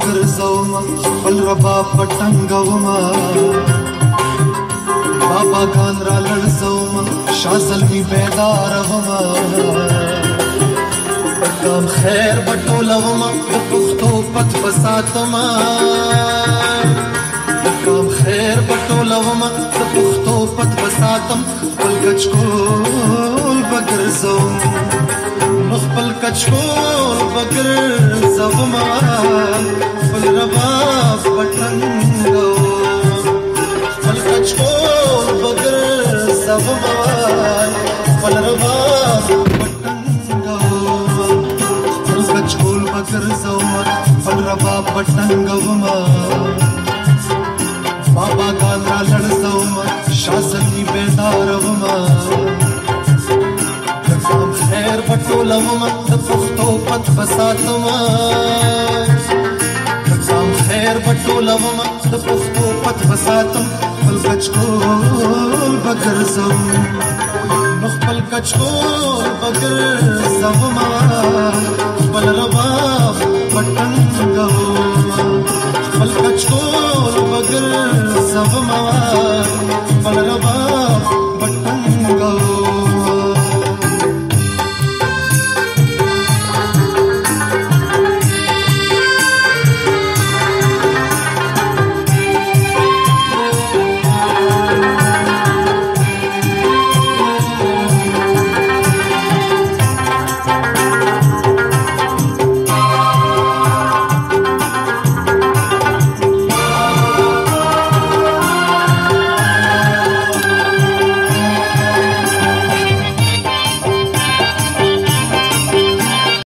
بګرځوما خپل رباب پټنګوما بابا ګان را لړزوما شازل می بیداروما کام خیر بټولوما د پښتو پت بساتما کام خیر بټولوما د پښتو پت بساتم خپل کچکول بګرځوم خپل کچکول بګرځوما خپل رباب پټنګوم خپل کچکول بګرځوما خپل رباب کچکول بګرځوما خپل رباب پټنګوما بابا ګان را لړزوما شازنی بیداروما کام خیر بټولوما د پښتو پت بساتما کام خیر بټولوما د پښتو پت بساتم خپل کچکول بګرځوم خپل کچکول بګرځوما خپل رباب پټنګوما